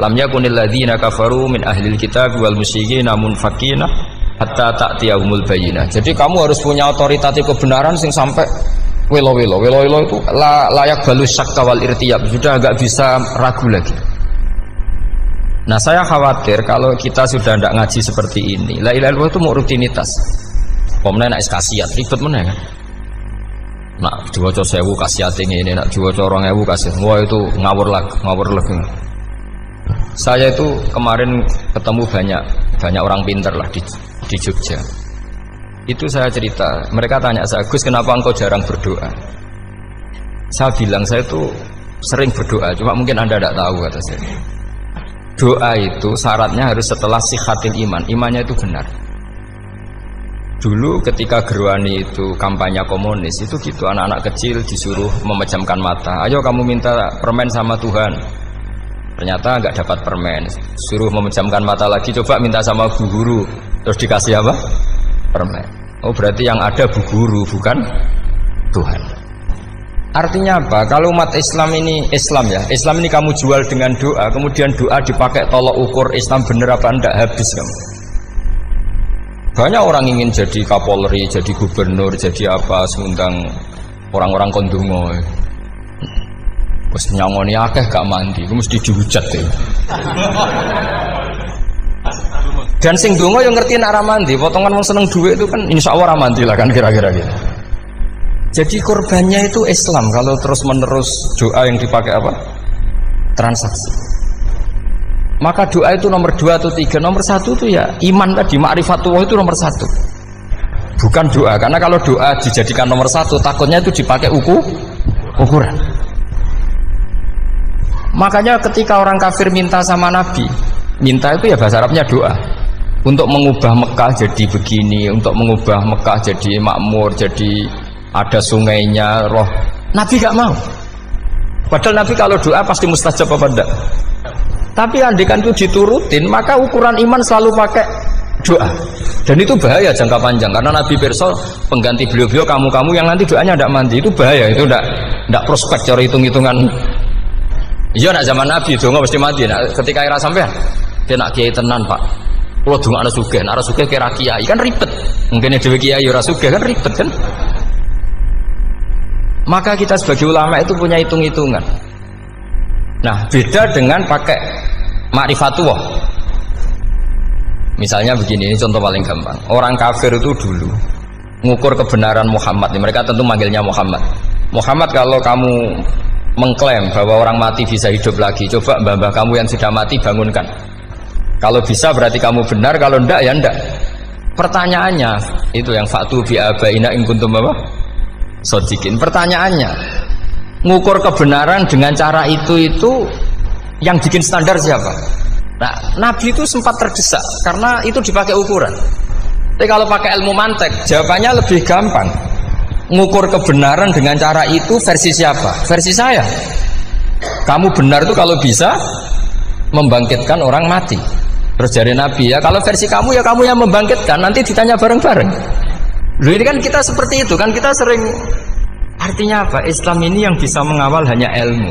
Lam yakunil ladzina kafaru min ahlil kitab wal musyrikin munfakina hatta ta'tiyahumul bayyinah. Jadi kamu harus punya otoritatif kebenaran sing sampai welo-welo itu layak balus syakka wal irtiyab, sudah enggak bisa ragu lagi. Nah saya khawatir kalau kita sudah tidak ngaji seperti ini, la ilaha illallah itu mau rutinitas. Pemenang nak kasiat ribet mana kan? Nak diwaca 1000 kasiat ini, nak diwaca 2000 kasiat. Wah itu ngawur lagi. Saya itu kemarin ketemu banyak orang pintar lah di Jogja. Itu saya cerita, mereka tanya saya, Gus kenapa engkau jarang berdoa? Saya bilang saya itu sering berdoa, cuma mungkin anda tidak tahu kata saya. Doa itu syaratnya harus setelah sihatil iman, imannya itu benar. Dulu ketika Gerwani itu kampanye komunis itu gitu, anak-anak kecil disuruh memejamkan mata, ayo kamu minta permen sama Tuhan. Ternyata nggak dapat permen, suruh memejamkan mata lagi, coba minta sama bu guru, terus dikasih apa? Permen. Oh berarti yang ada bu guru bukan Tuhan. Artinya apa? Kalau umat Islam ini Islam ini kamu jual dengan doa, kemudian doa dipakai tolok ukur Islam bener apa enggak, habis kamu. Banyak orang ingin jadi Kapolri, jadi gubernur, jadi apa, seundang orang-orang kondungo. Wes nyangoni akeh gak mandi, mesti dihujat ya. Dan sing donga yang ngerti nak ra mandi, potongan wong seneng duit itu kan insyaallah ra mandi lah kan kira-kira gitu. Jadi korbannya itu Islam kalau terus-menerus doa yang dipakai apa? Transaksi. Maka doa itu nomor 2 atau 3, nomor 1 itu ya iman tadi, ma'rifatullah itu nomor 1. Bukan doa, karena kalau doa dijadikan nomor 1 takutnya itu dipakai ukuran. Makanya ketika orang kafir minta sama Nabi, minta itu ya bahasa Arabnya doa. Untuk mengubah Mekah jadi begini, untuk mengubah Mekah jadi makmur, jadi ada sungainya, roh. Nabi gak mau. Padahal Nabi kalau doa pasti mustajab apa enggak? Tapi andikan itu diturutin, maka ukuran iman selalu pakai doa. Dan itu bahaya jangka panjang, karena Nabi pirsa pengganti beliau-beliau kamu-kamu yang nanti doanya tidak mandi, itu bahaya, itu tidak prospek cara hitung-hitungan. Iya nak zaman Nabi donga mesti mati. Nah, ketika era sampean dia nak kiai tenan Pak. Kalau donga ana sugih, nak sugih kira kiai kan ribet. Mungkin dhewe kiai ora sugih kan ribet kan. Maka kita sebagai ulama itu punya hitung-hitungan. Nah, beda dengan pakai ma'rifatullah. Misalnya begini, ini contoh paling gampang. Orang kafir itu dulu mengukur kebenaran Muhammad. Mereka tentu manggilnya Muhammad. Muhammad kalau kamu mengklaim bahwa orang mati bisa hidup lagi, coba mbah-mbah kamu yang sudah mati bangunkan. Kalau bisa berarti kamu benar, kalau ndak ya ndak. Pertanyaannya itu yang fa'tu bi abaina in kuntum apa? Shodiqin. Pertanyaannya, ngukur kebenaran dengan cara itu yang bikin standar siapa? Nah, Nabi itu sempat terdesak karena itu dipakai ukuran. Tapi kalau pakai ilmu mantek, jawabannya lebih gampang. Ngukur kebenaran dengan cara itu versi siapa? Versi saya. Kamu benar itu kalau bisa membangkitkan orang mati. Terus dari Nabi ya, kalau versi kamu ya kamu yang membangkitkan, nanti ditanya bareng-bareng. Loh ini kan kita seperti itu kan, kita sering. Artinya apa? Islam ini yang bisa mengawal hanya ilmu.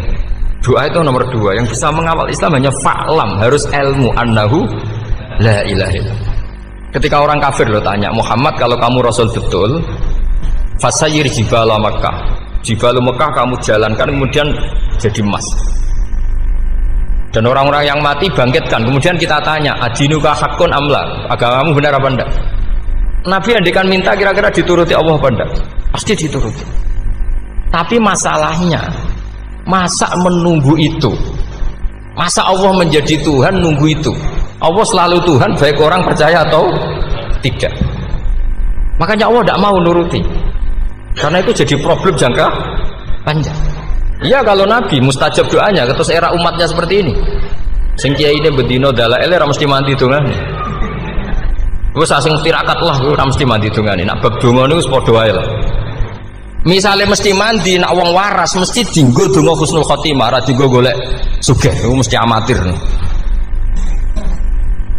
Doa itu nomor 2, yang bisa mengawal Islam hanya fa'lam, harus ilmu annahu la ilaha illallah. Ketika orang kafir lo tanya, Muhammad kalau kamu Rasul betul, fasayir jibala Mekah, jibala Mekah kamu jalankan kemudian jadi emas. Dan orang-orang yang mati bangkitkan. Kemudian kita tanya, adinuka hakun amla, agamamu benar apa enggak? Nabi andikan minta kira-kira dituruti Allah apa enggak? Pasti dituruti. Tapi masalahnya, masa menunggu itu? Masa Allah menjadi Tuhan nunggu itu? Allah selalu Tuhan baik orang percaya atau tidak. Makanya Allah tidak mau nuruti. Karena itu jadi problem jangka panjang. Iya kalau Nabi mustajab doanya, terus era umatnya seperti ini. Sing kiai ini bedino dalail ora mesti mandi dongane. Wis asing tirakat lah ora mesti mandi dongane. Nak bab donga niku wis padha wae lah. Misale mesti mandi, nak wong waras mesti dienggo donga husnul khotimah, ora dienggo golek sugih. Iku mesti amatir.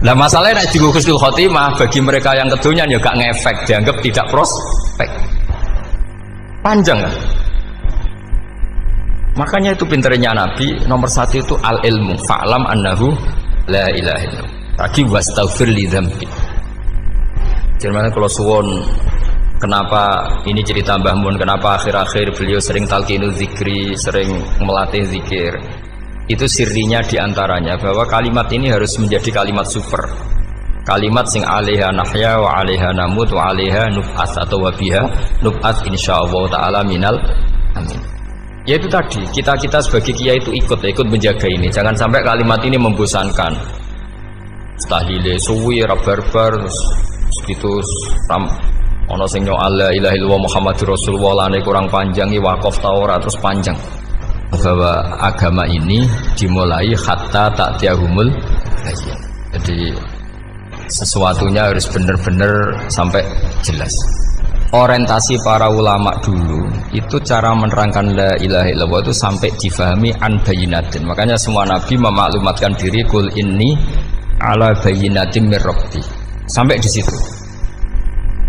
Lah masalahnya nek dienggo husnul khotimah bagi mereka yang kedonyan ya gak ngefek, dianggap tidak prospek. Panjang kan? Makanya itu pinternya Nabi nomor satu itu al ilmu fa'lam annahu la ilaha illallah. Lagi wastaghfir li dzambi. Jadi kalau suwon kenapa ini cerita Mbah Mun, kenapa akhir-akhir beliau sering talqinu zikri, sering melatih zikir. Itu sirinya diantaranya bahwa kalimat ini harus menjadi kalimat super. Kalimat sing alaiha nahya wa alaiha namut wa alaiha nub'ats atau wabiha nub'ats insyaallah taala minal amin. Ya itu tadi, kita sebagai kiai itu ikut menjaga ini. Jangan sampai kalimat ini membosankan. Tahlile suwi barbar gitu ana sing nyo la ilaha illallah Muhammadur Rasulullah lane kurang panjang iki wakaf ta ora terus panjang. Bahwa agama ini dimulai hatta ta'tiyahumul bayyin. Jadi sesuatunya harus benar-benar sampai jelas. Orientasi para ulama dulu itu cara menerangkan la ilaha illallah itu sampai difahami an bayyinatin. Makanya semua nabi memaklumatkan diri kul inni ala bayyinatin mir rabbi. Sampai di situ.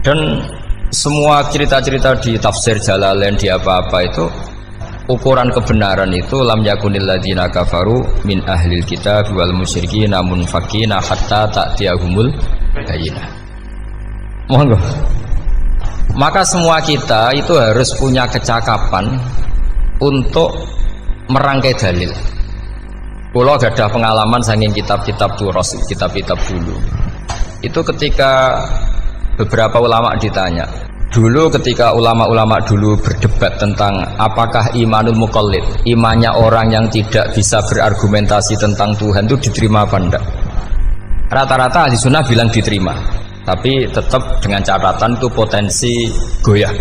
Dan semua cerita-cerita di tafsir Jalalain di apa-apa itu ukuran kebenaran itu lam yakunil ladzina kafaru min ahlil kitab wal musyrikin namun fakina hatta ta'tiyahumul bayyinah. Monggo. Maka semua kita itu harus punya kecakapan untuk merangkai dalil. Kalau ada pengalaman saking kitab-kitab turos, kitab-kitab dulu. Itu ketika beberapa ulama ditanya. Dulu ketika ulama-ulama dulu berdebat tentang apakah imanul muqallid, imannya orang yang tidak bisa berargumentasi tentang Tuhan itu diterima apa enggak? Rata-rata ahli sunnah bilang diterima, tapi tetap dengan catatan itu potensi goyah.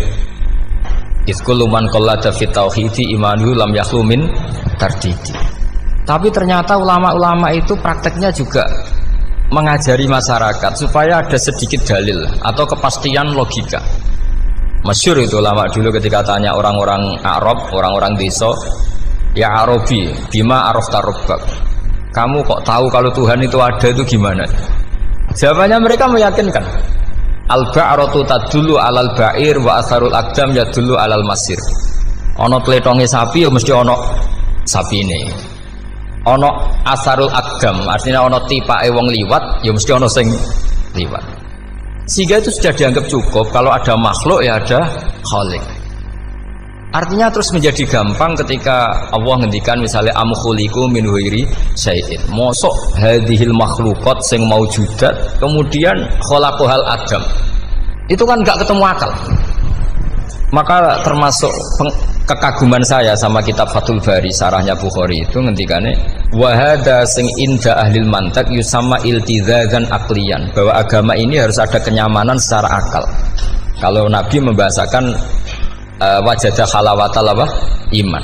Izkullu man qallada fit tauhidi imanuhu lam yakhlu min tardidi. Tapi ternyata ulama-ulama itu prakteknya juga mengajari masyarakat supaya ada sedikit dalil atau kepastian logika. Masyhur itu ulama dulu ketika tanya orang-orang Arab, orang-orang desa, ya Arabi, bima arafta rabbak. Kamu kok tahu kalau Tuhan itu ada itu gimana? Jawabannya mereka meyakinkan. Al-ba'ratu tadullu 'alal ba'ir wa atharul aqdam yadullu 'alal masir. Ana tletonge sapi ya mesti ana sapine. Ana asarul aqdam, artinya ana tipake wong liwat ya mesti ana sing liwat. Sehingga itu sudah dianggap cukup kalau ada makhluk ya ada khalik. Artinya terus menjadi gampang ketika Allah ngendikan misalnya am khuliqu min ghairi syai'in. Mosok hadhil makhluqat sing maujudat kemudian khalaqahal adam. Itu kan enggak ketemu akal. Maka termasuk kekaguman saya sama kitab Fathul Bari sarahnya Bukhari itu ngendikane wa hadza sing inda ahlil mantak yusamma iltizazan aqliyan, bahwa agama ini harus ada kenyamanan secara akal. Kalau Nabi membahasakan wajadah halawatal apa? Iman.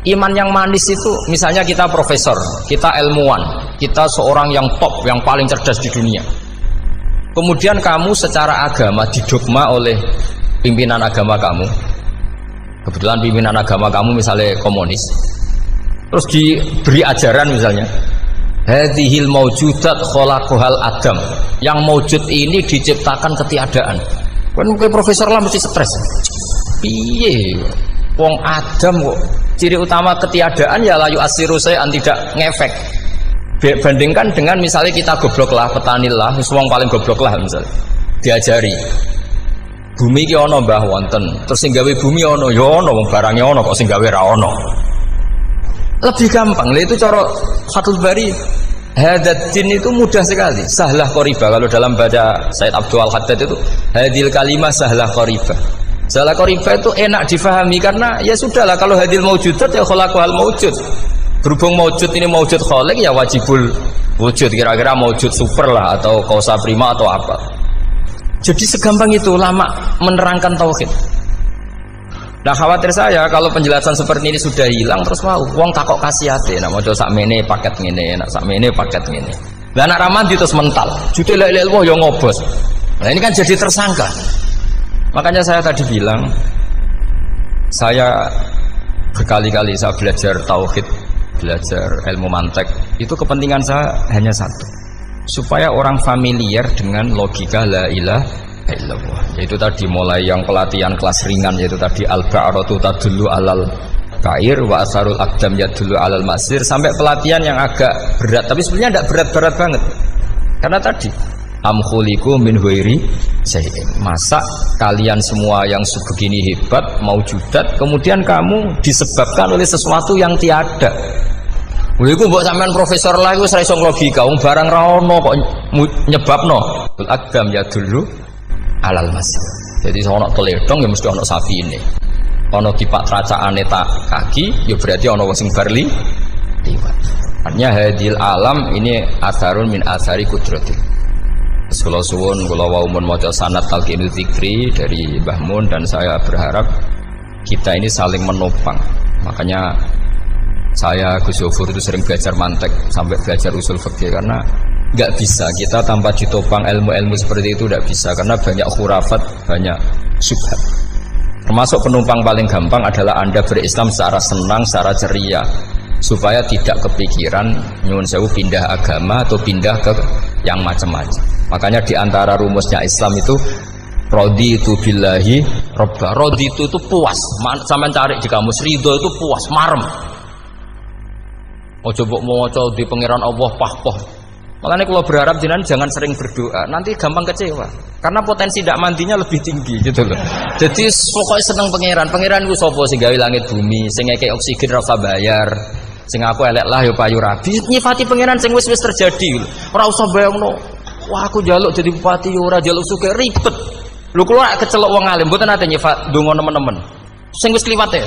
Iman yang manis itu misalnya kita profesor, kita ilmuwan, kita seorang yang top, yang paling cerdas di dunia. Kemudian kamu secara agama didogma oleh pimpinan agama kamu. Kebetulan pimpinan agama kamu misalnya komunis. Terus diberi ajaran misalnya hadhil maujudat khalaqahal adam. Yang maujud ini diciptakan ketiadaan. Kan profesor lah mesti stres. Piye wong Adam kok ciri utama ketiadaan ya layu asiru saya tidak ngefek. Bandingkan dengan misalnya kita goblok lah, petani lah, wong paling goblok lah misalnya diajari bumi ki ana mbah wonten, terus sing gawe bumi ana ya ana, wong barangnya ana kok sing gawe ra ana. Lebih gampang. Lah itu cara Fathul Bari hadatin itu mudah sekali, sahlah qoriba. Kalau dalam baca Said Abdul Al-Haddad itu hadil kalimah sahlah qoriba. Sahlah qoriba itu enak difahami karena ya sudahlah kalau hadil maujudat ya khalaqahal maujud. Berhubung maujud ini maujud khaliq ya wajibul wujud, kira-kira maujud super lah atau kausa prima atau apa. Jadi segampang itu ulama menerangkan tauhid. Nah khawatir saya kalau penjelasan seperti ini sudah hilang terus mau wong takok kasihate nak maca sakmene paket ngene, nak sakmene paket ngene. Lah anak ramadi terus mental. Jute la ilaha illallah yo ngobos. Nah ini kan jadi tersangka. Makanya saya tadi bilang saya berkali-kali saya belajar tauhid, belajar ilmu mantek. Itu kepentingan saya hanya satu. Supaya orang familiar dengan logika la ilaha illallah. Yaitu tadi mulai yang pelatihan kelas ringan yaitu tadi al-ba'ratu tadullu alal kair, wa asarul aqdam yadullu alal masir, sampai pelatihan yang agak berat, tapi sebenarnya tidak berat-berat banget. Karena tadi am khuliqu min ghairi syai'in. Masa kalian semua yang sebegini hebat maujudat kemudian kamu disebabkan oleh sesuatu yang tiada. Lha iku mbok sampean profesor lah iku ora iso logika, wong barang ra ono kok nyebabno. Aqdam yadullu alal masir. Jadi ono teledong ya mesti ono sapine. Ono kipak tracaane tak kaki ya berarti ono sing barli liwat. Artinya hadil alam ini asarun min asari kudrati. Kula suwun kula wau mun maca sanad talqinul dzikri dari Mbah Mun, dan saya berharap kita ini saling menopang. Makanya saya Gus Yofur itu sering belajar mantek sampai belajar usul fikih, karena nggak bisa kita tanpa ditopang ilmu-ilmu seperti itu, tidak bisa, karena banyak khurafat, banyak syubhat. Termasuk penumpang paling gampang adalah Anda berislam secara senang, secara ceria, supaya tidak kepikiran nyuwun sewu pindah agama atau pindah ke yang macam-macam. Makanya diantara rumusnya Islam itu raditu billahi robba. Raditu itu puas, sampai cari di kamus, ridho itu puas, marem. Ojo mbok maca di pangeran Allah pah-pah. Makanya kalau berharap jenengan jangan sering berdoa, nanti gampang kecewa. Karena potensi tidak mandinya lebih tinggi gitu loh. Jadi pokoknya seneng pangeran ku sapa sing gawe langit bumi, sing ngekek oksigen ora usah bayar. Sing aku elek lah ya payu rabi. Nyifati pangeran sing wis terjadi. Ora usah bayangno. Wah aku njaluk jadi bupati ya ora njaluk sugih ribet. Lho kula kecelok wong alim mboten ate nyifat donga nemen-nemen. Sing wis kliwat ya.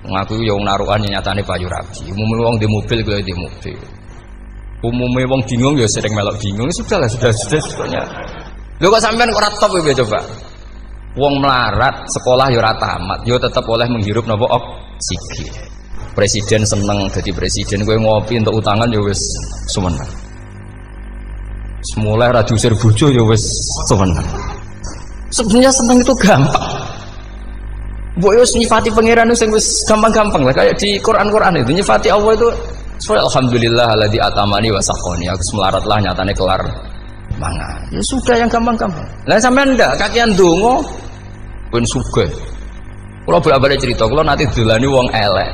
Ngaku ya wong narukan nyatane payu rabi. Umume wong di mobil kaya di mobil. Umume wong bingung ya sering melok bingung. Sudah sebetulnya. Lho kok sampean kok ora top ya coba. Wong melarat sekolah ya ora tamat, ya tetep oleh menghirup napa oksigen. Presiden seneng dadi presiden, kowe ngopi untuk utangan ya wis sumeneng. Semula ra diusir bojo ya wis sumeneng. Sebenarnya seneng itu gampang. Mbok yo nyifati pangeran sing wis gampang-gampang lah, kayak di Quran itu nyifati Allah itu alhamdulillah alladzi atamani wa saqoni. Aku melarat lah nyatane kelar mangan. Ya sudah yang gampang-gampang. Lah sampean ndak kakian donga ben sugih. Kula bolak-balik cerita, kula nanti dolani wong elek.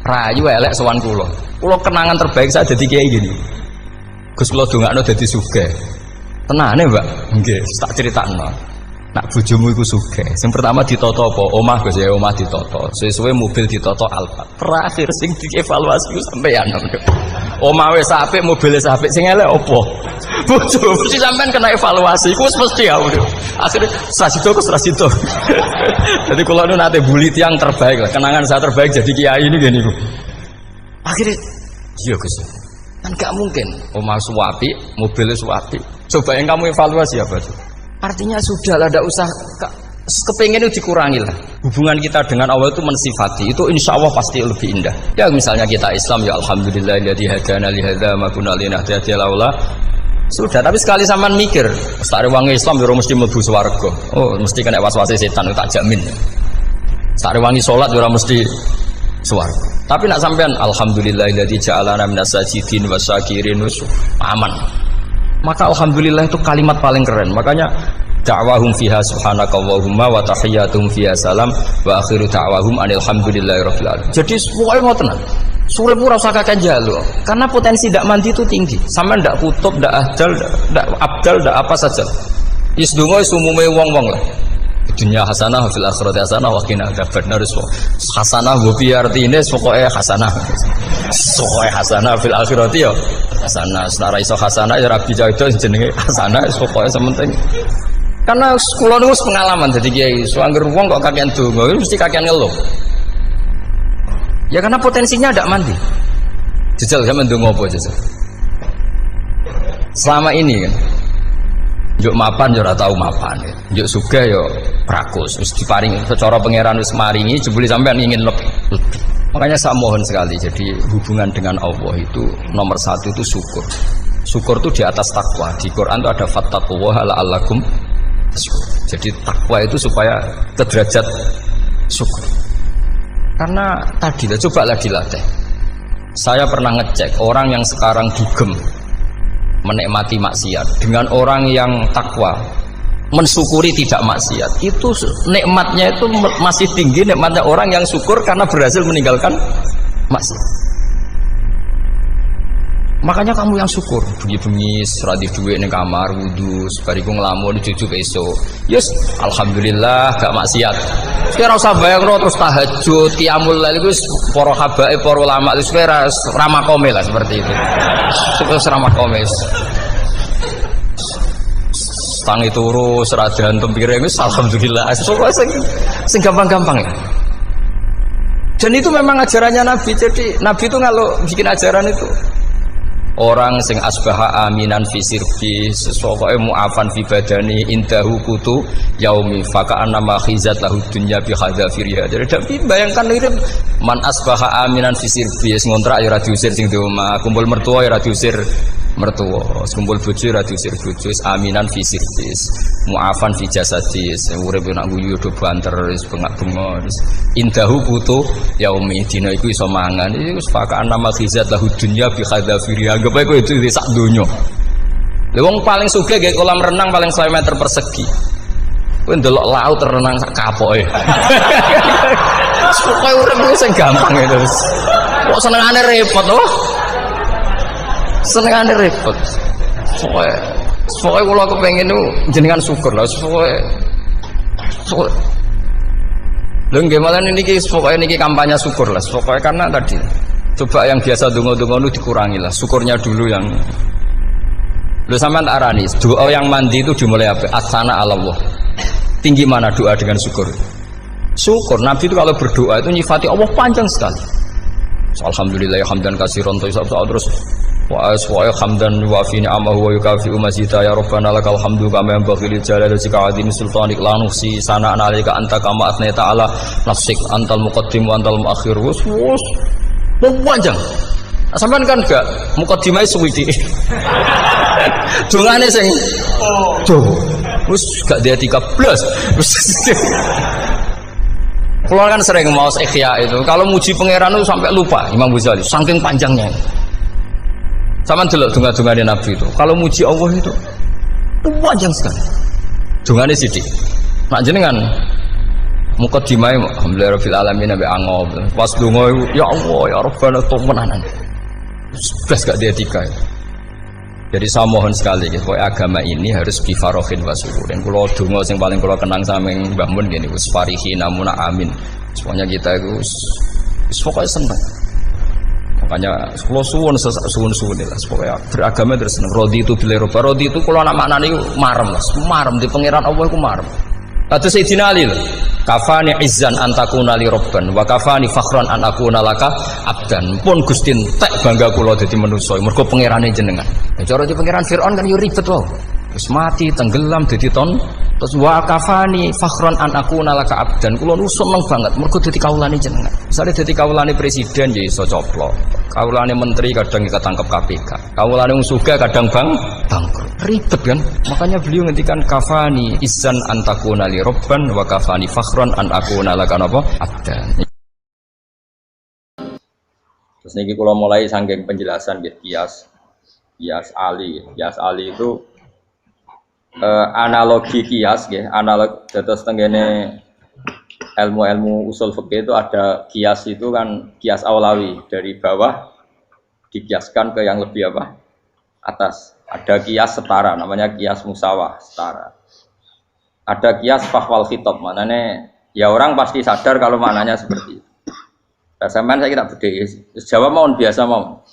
Rayu elek sowan kula. Kula kenangan terbaik saya dadi kiai gini. Gus kula dongakno dadi sugih. Tenane, Mbak? Nggih, tak critakno. Nak bojomu iku sugih. Sing pertama ditata apa? Omah Gus ya, omah ditata. Suwe-suwe mobil ditata Alphard. Terakhir sing dievaluasi ku sampeyan. Omah wis apik, mobil wis apik, sing elek apa? Bojo mesti sampean kena evaluasi. Iku wis mesti ya. Akhire strasito. Jadi kula nu nate bully tiyang terbaik lah. Kenangan saya terbaik jadi kiai ini gini. Akhirnya iya Gus. Kan gak mungkin omah suwapi, mobilnya suwapi. Coba yang kamu evaluasi apa tuh? Artinya sudah lah, tidak usah kepengen itu dikurangi lah. Hubungan kita dengan Allah itu mensifati, itu insya Allah pasti lebih indah. Ya misalnya kita Islam, ya alhamdulillah alladzi hadana li hadza ma kunna linahtadiya laula. Sudah, tapi sekali sampean mikir, sak rewange Islam yo mesti mlebu swarga. Oh, mesti kena was-wase setan, tak jamin. Sak rewangi salat yo mesti swarga. Tapi nak sampean alhamdulillah alladzi ja'alana minas sajidin wasyakirin aman. Maka alhamdulillah itu kalimat paling keren. Makanya da'wahum fiha subhanakallahumma wa tahiyyatuhum fiha salam wa akhiru da'wahum alhamdulillahirabbil alamin. Jadi pokoke ngoten. Surip ora usah kakek njaluk. Karena potensi ndak mandi itu tinggi. Sampean ndak kutub, ndak ahdal, ndak abdal, ndak apa saja. Wis donga wis umume wong-wong lah. Dunya hasanah fil akhirati hasanah wa qina adzabannar. Hasanah bopi artine pokoke hasanah. Pokoke hasanah fil akhirati ya hasanah. Senara iso hasanah ya rabi jauh jenenge hasanah pokoke sementing. Karena kula niku pengalaman dadi kiai, suangger wong kok kakean donga mesti kakean ngeluh. Ya karena potensinya tidak mandi. Jajal sampean ndonga apa jajal? Selama ini kan njuk mapan yo ora tau mapan. Njuk sugih yo rakus, wis diparingi secara pangeran wis maringi jebule sampean ingin lebih. Makanya saya mohon sekali, jadi hubungan dengan Allah itu nomor satu itu syukur. Syukur itu di atas takwa. Di Quran itu ada fattaqullaha la'allakum tashkurun. Jadi takwa itu supaya ke derajat syukur. Karena tadi lah, cobalah dilatih. Saya pernah ngecek orang yang sekarang dugem menikmati maksiat dengan orang yang takwa mensyukuri tidak maksiat. Itu nikmatnya itu masih tinggi nikmatnya orang yang syukur karena berhasil meninggalkan maksiat. Makanya kamu yang syukur, bengi-bengi seradi duit ning kamar wudu, bariku ngelamun jujuk esuk. Yes, alhamdulillah gak maksiat. Sekarang usah bayangno terus tahajud, qiyamul lail iku para habaib, para ulama itu sekarang ramakome lah seperti itu. Terus ramakome. Tangi turu seradan tempire wis alhamdulillah. Pokoke sing gampang-gampang ya. Dan itu memang ajarannya Nabi. Jadi Nabi itu kalau bikin ajaran itu orang sing asbaha aminan fi sirbi sesuatu mu'afan fi badani indahu kutu yaumi faka'anna ma khizat lahu dunya bi hadzafiriha. Jadi bayangkan itu man asbaha aminan fi sirbi ngontrak ya ora diusir sing di omah, kumpul mertua ya ora diusir mertua, kumpul bojo ora diusir bojo, aminan fi sirbi mu'afan fi jasadis urip nak guyu do banter wis bengak-bengok indahu kutu yaumi dina iku iso mangan iki wis faka'anna ma khizat lahu dunya bi hadzafiriha. Gak baik itu di sak dunia. Wong paling sugih nggih kolam renang paling 100 meter persegi. Kowe ndelok laut renang sak kapoke. Pokoke urip ku sing gampang itu. Kok senengane repot loh. Senengane repot. Pokoke kula kepengin niku jenengan syukur lah. Pokoke lho nggih malah niki pokoke niki kampanye syukur lah. Pokoke karena tadi coba yang biasa dongo-dongo itu dikurangi lah, syukurnya dulu yang lu sampean arani doa yang mandi itu dimulai apa? Asana Allah. Tinggi mana doa dengan syukur? Syukur Nabi itu kalau berdoa itu nyifati Allah panjang sekali. Alhamdulillah hamdan katsiran terus wa hamdan wa fi ni'amahu wa yukafi mazida ya rabbana lakal hamdu kama yanbaghi li jalali wajhika azimi sultanik la nuhsi sana'an 'alaika anta kama athnayta 'ala nafsik antal muqaddim wa antal muakhir. Panjang. Sampean kan gak mukadimah suwiti. Dongane sing wis gak dia 13. Kalau kan sering mau ikhya itu, kalau muji pangeran itu sampai lupa Imam Ghazali, saking panjangnya. Sampean delok donga-dongane Nabi itu, kalau muji Allah itu panjang sekali. Dongane sithik. Nak jenengan mukadimah alhamdulillah rabbil alamin sampai angob. Pas donga ya Allah ya Rabbana temenanan. Blas gak dia tiga. Jadi saya mohon sekali gitu, agama ini harus bifarohin wa syukurin. Kalau donga yang paling kalau kenang sama Mbah Mun gini, us farihin amuna amin. Semuanya kita itu pokoknya senang. Makanya kalau suwun lah, pokoknya beragama terus senang. Rodi itu bila rodi itu kalau anak maknanya itu marem di pangeran Allah itu marem. Atau Sayyidina Ali loh. Kafani izzan antakuna li robban wa kafani fakhran an akuna laka abdan. Pun Gusti entek bangga kula dadi manusa mergo pangerane jenengan. Ya cara di pangeran Firaun kan yo ribet wae. Wis mati tenggelam dadi ton. Terus wa kafani fakhran an akuna laka abdan. Kula nu seneng banget mergo dadi kawulane jenengan. Misale dadi kawulane presiden ya iso coplok. Kawulane menteri kadang ketangkep KPK. Kawulane wong sugih kadang bangkrut. Ribet kan? Makanya beliau ngendikan kafani izzan antakuna li robban wa kafani fakhran an akuna laka napa abdan. Terus niki kula mulai saking penjelasan nggih kias Ali. Kias Ali itu analogi kias nggih, analog dados tengene ilmu-ilmu usul fikih itu ada kias itu kan kias aulawi dari bawah dikiaskan ke yang lebih apa? Atas. Ada kias setara namanya kias musawah setara. Ada kias fahwal khitab, maknanya ya orang pasti sadar kalau maknanya seperti itu. Sampean saya kira beda. Jawab mau biasa mau.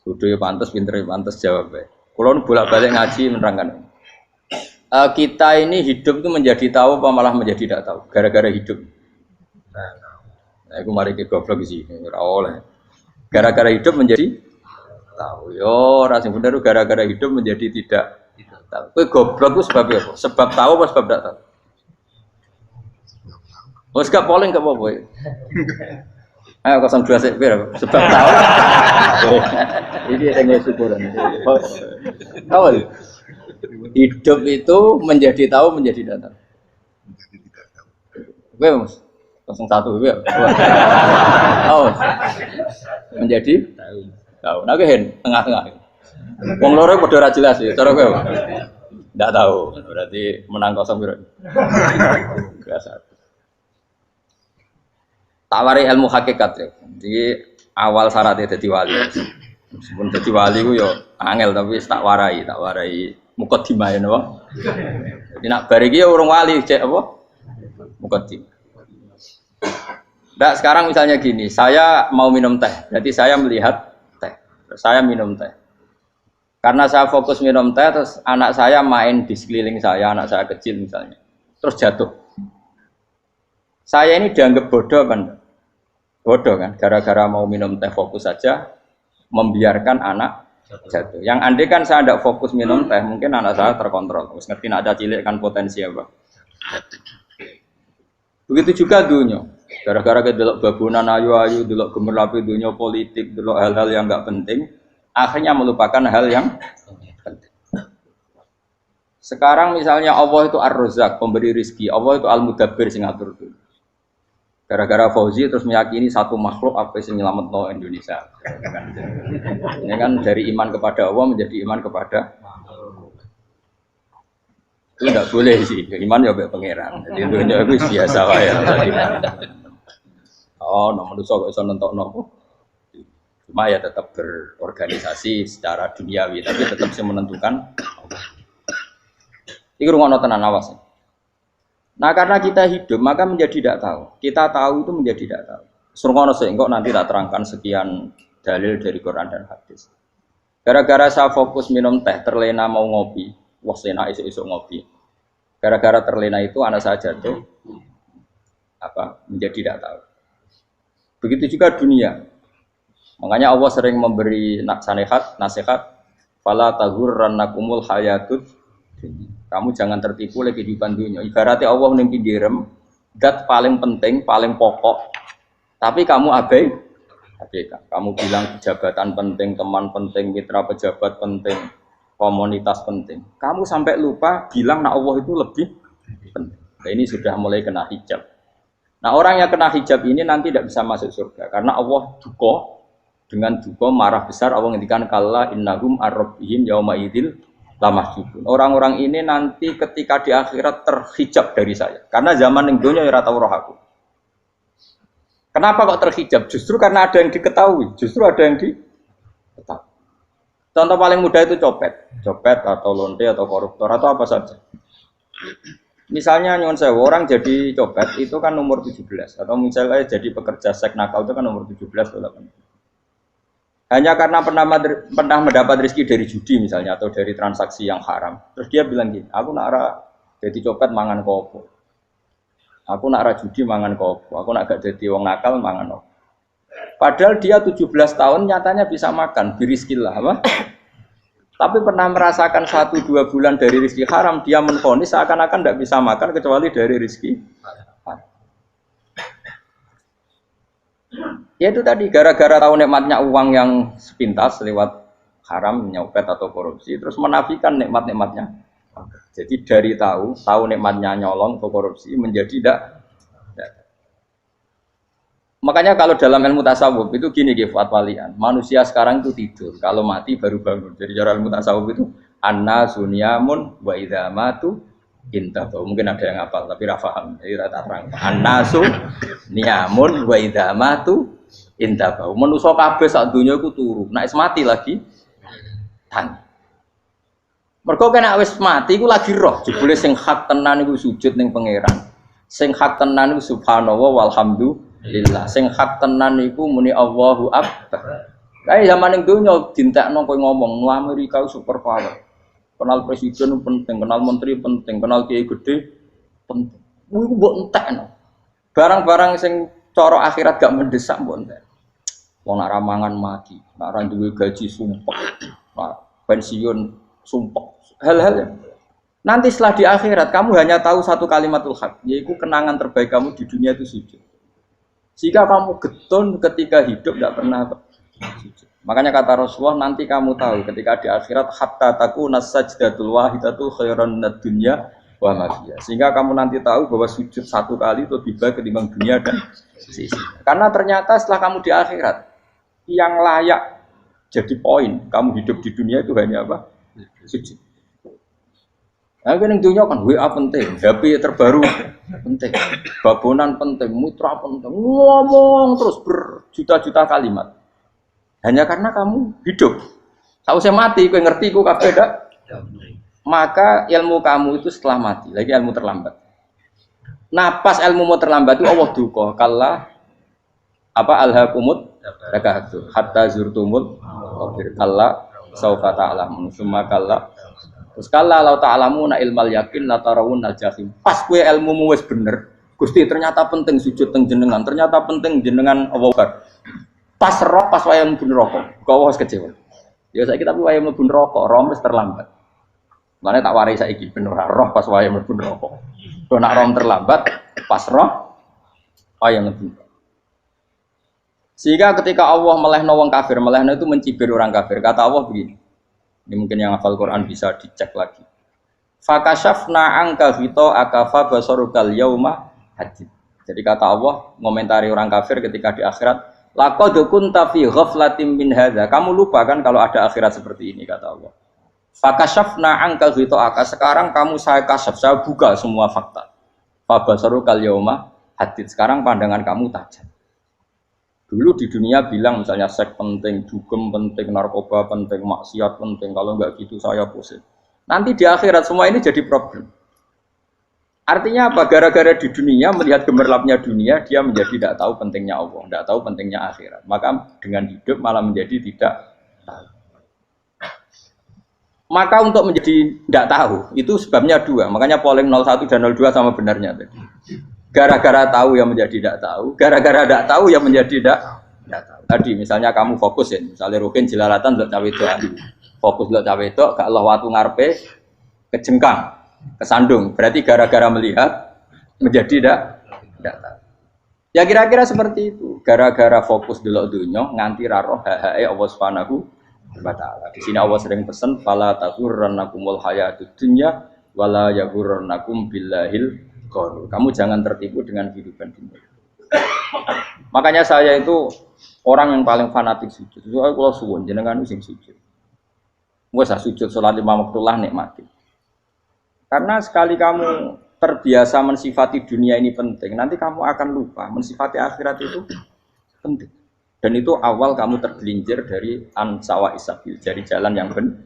Kudu pantes pinter pantes jawab. Kulo bolak-balik ngaji menerangkan. Kita ini hidup itu menjadi tahu apa malah menjadi tidak tahu gara-gara hidup. Nah, aku mari ke goblok sih, ora oleh. Gara-gara hidup menjadi tahu. Yo, ora sing bener gara-gara hidup menjadi tidak tahu. Kowe goblok ku sebab apa? Sebab tahu apa sebab tidak tahu? Wes gak polling gak apa-apa. Ayo 02 sik sebab tahu. Ini sing syukuran. Awal. Hidup itu menjadi tahu menjadi tidak tahu. Kowe Mas 01 ya. Oh. Menjadi tahu. Nah, kowe hen tengah-tengah. Wong loro padha ora jelas ya, cara kowe. Tidak tahu. Berarti menang 0-1. Biasa. Tawari ilmu hakikat ya. Jadi awal syaratnya jadi wali. Meskipun jadi wali ku yo angel tapi tak warai mukadimah ya napa. Jadi nak bar iki ya urung wali cek apa? Mukadimah. Nah, sekarang misalnya gini, saya mau minum teh. Berarti saya melihat teh. Saya minum teh. Karena saya fokus minum teh terus anak saya main di sekeliling saya, anak saya kecil misalnya. Terus jatuh. Saya ini dianggap bodoh kan? Bodoh kan, gara-gara mau minum teh fokus saja, membiarkan anak jatuh. Yang andai kan saya tidak fokus minum teh, mungkin anak saya terkontrol. Terus ngerti nak ada cilik kan potensi apa. Begitu juga dunia. Gara-gara kita delok babunan ayu-ayu, delok gemerlapi dunia politik, delok hal-hal yang enggak penting, akhirnya melupakan hal yang penting. Sekarang misalnya Allah itu Ar-Razzaq, pemberi rizki, Allah itu Al-Mudabbir sing ngatur dunia. Gara-gara Fauzi terus meyakini satu makhluk apa yang nyelametno Indonesia. Ini kan dari iman kepada Allah menjadi iman kepada itu tidak boleh sih. Iman ya mbek pangeran. Jadi dunia itu biasa wae. Oh, nomor itu kok iso nentokno. Cuma ya tetap berorganisasi secara duniawi, tapi tetap sih menentukan. Iki rungono tenan awas. Nah karena kita hidup maka menjadi tidak tahu. Kita tahu itu menjadi tidak tahu. Surungono sehingga nanti tak terangkan sekian dalil dari Quran dan hadis. Gara-gara saya fokus minum teh, terlena mau ngopi, wah sena isuk-isuk ngopi. Gara-gara terlena itu anak saya jatuh, menjadi tidak tahu. Begitu juga dunia. Makanya Allah sering memberi nasihat, fala taghurrannakumul hayatud. Kamu jangan tertipu oleh kehidupan dunia. Ibaratnya Allah ning pinggirem, dat paling penting, paling pokok. Tapi kamu abaikan. Kamu bilang jabatan penting, teman penting, mitra pejabat penting, komunitas penting. Kamu sampai lupa bilang nah Allah itu lebih penting. Nah, ini sudah mulai kena hijab. Nah, orang yang kena hijab ini nanti tidak bisa masuk surga karena Allah dengan marah besar Allah ngendikan kalla innahum ar-rabbihim yauma idzil lamahjubun. Orang-orang ini nanti ketika di akhirat terhijab dari saya. Karena zaman yang dunia ora tau roh aku. Kenapa kok terhijab? Justru karena ada yang diketahui. Justru ada yang diketahui. Contoh paling mudah itu copet atau lonte atau koruptor atau apa saja. Misalnya nyuwun sewu orang jadi copet itu kan umur 17 atau misalnya jadi pekerja seks nakal itu kan umur 17 atau 18. Hanya karena pernah mendapat rezeki dari judi misalnya atau dari transaksi yang haram. Terus dia bilang gini, aku nak jadi copet mangan kopo. Aku nak judi mangan kopo. Aku nak gak jadi wong nakal mangan kopo. Padahal dia 17 tahun nyatanya bisa makan, birizkillah apa? Tapi pernah merasakan 1-2 bulan dari rezeki haram, dia menvonis seakan-akan tidak bisa makan kecuali dari rezeki haram. Ya itu tadi gara-gara tahu nikmatnya uang yang sepintas lewat haram, nyopet atau korupsi, terus menafikan nikmat-nikmatnya. Jadi dari tahu nikmatnya nyolong atau korupsi menjadi tidak. Makanya kalau dalam ilmu tasawuf itu gini Fuad Walian, manusia sekarang itu tidur, kalau mati baru bangun. Jadi cara ilmu tasawuf itu anna sunyamun wa idza matu intahu. Mungkin ada yang hafal tapi ra paham. Jadi rata terang. Anna sunyamun wa idza matu intahu. Manusa kabeh sak donya iku turu. Nek wis mati lagi tangi. Mergo kena wis mati iku lagi roh. Jebule sing hak tenan iku sujud ning pangeran. Sing hak tenan iku subhanallah walhamdulillah. Sing hak tenan iku muni Allahu akbar. Kae zaman ning donya dintekno kowe ngomong Amerika super power. Kenal presiden penting, kenal menteri penting, kenal kiai gede penting. Iku mbok entekno. Barang-barang sing cara akhirat gak mendesak mbok entek. Wong nak ramangan mati, nak ra duwe gaji sumpek. Pensiun sumpek. Hal-hal nanti setelah di akhirat kamu hanya tahu satu kalimatul haq, yaitu kenangan terbaik kamu di dunia itu sujud. Jika kamu getun ketika hidup tidak pernah sujud. Makanya kata Rasulullah nanti kamu tahu ketika di akhirat hatta takuna sajdatul wahidatu khairan minad dunya wa ma fiha. Sehingga kamu nanti tahu bahwa sujud satu kali itu lebih baik ketimbang dunia dan sisi. Karena ternyata setelah kamu di akhirat yang layak jadi poin kamu hidup di dunia itu hanya apa? Sujud. Nah, kan yang dunia kan WA penting, HP terbaru penting, babonan penting, mitra penting, ngomong terus berjuta-juta kalimat. Hanya karena kamu hidup. Tahu saya mati, kau ngerti, kau kabeh dak. Maka ilmu kamu itu setelah mati, lagi ilmu terlambat. Nah, pas ilmu mau terlambat itu Allah duka, kalla apa alhaqumut takahatu hatta zurtumul qabir kalla saufa ta'lamun summa kalla. Terus kalla law ta'lamuna ilmal yakin la tarawunnal jahim. Pas kowe ilmumu wis bener, Gusti ternyata penting sujud teng jenengan, ternyata penting jenengan Allah. Pas roh pas wayah mlebu neraka, kok wis kecewa. Ya saiki tapi wayah mlebu neraka, roh wis terlambat. Mane tak warai saiki ben ora roh pas wayah mlebu neraka. Kok nak roh terlambat, pas roh wayah mlebu. Sehingga ketika Allah melehno wong kafir, melehno itu mencibir orang kafir. Kata Allah begini. Ini mungkin yang hafal Quran bisa dicek lagi. Fakashafna angka hito akafa basarukal yauma hadid. Jadi kata Allah ngomentari orang kafir ketika di akhirat, laqad kunta fi ghaflatin min hadza. Kamu lupa kan kalau ada akhirat seperti ini kata Allah. Fakashafna angka hito aka. Sekarang kamu saya kasaf, saya buka semua fakta. Fa basarukal yauma hadid. Sekarang pandangan kamu tajam. Dulu di dunia bilang misalnya seks penting, dugem penting, narkoba penting, maksiat penting. Kalau enggak gitu saya pusing. Nanti di akhirat semua ini jadi problem. Artinya apa? Gara-gara di dunia melihat gemerlapnya dunia, dia menjadi tidak tahu pentingnya Allah, tidak tahu pentingnya akhirat. Maka dengan hidup malah menjadi tidak tahu. Maka untuk menjadi tidak tahu itu sebabnya dua. Makanya polling 01 dan 02 sama benarnya tadi. Gara-gara tahu yang menjadi tidak tahu, gara-gara tidak tahu yang menjadi tidak tahu. Tadi misalnya kamu fokus ya, misalnya Rukin jelalatan untuk cawe itu, fokus untuk cawe itu, gak Allah waktu ngarepe kejengkang, kesandung. Berarti gara-gara melihat menjadi tidak tahu. Ya kira-kira seperti itu. Gara-gara fokus delok dunya nganti raroh hahae Allah Subhanahu wa taala. Di sini Allah sering pesan fala taghurrannakumul hayatud dunya wala yaghurrannakum billahil. Kamu jangan tertipu dengan kehidupan dunia. Makanya saya itu orang yang paling fanatik sujud. Soalnya kalau suwun jenengan sing sujud. Wes sujud salat lima waktulah nikmati. Karena sekali kamu terbiasa mensifati dunia ini penting, nanti kamu akan lupa mensifati akhirat itu penting. Dan itu awal kamu tergelincir dari ansawa isabil, dari jalan yang benar.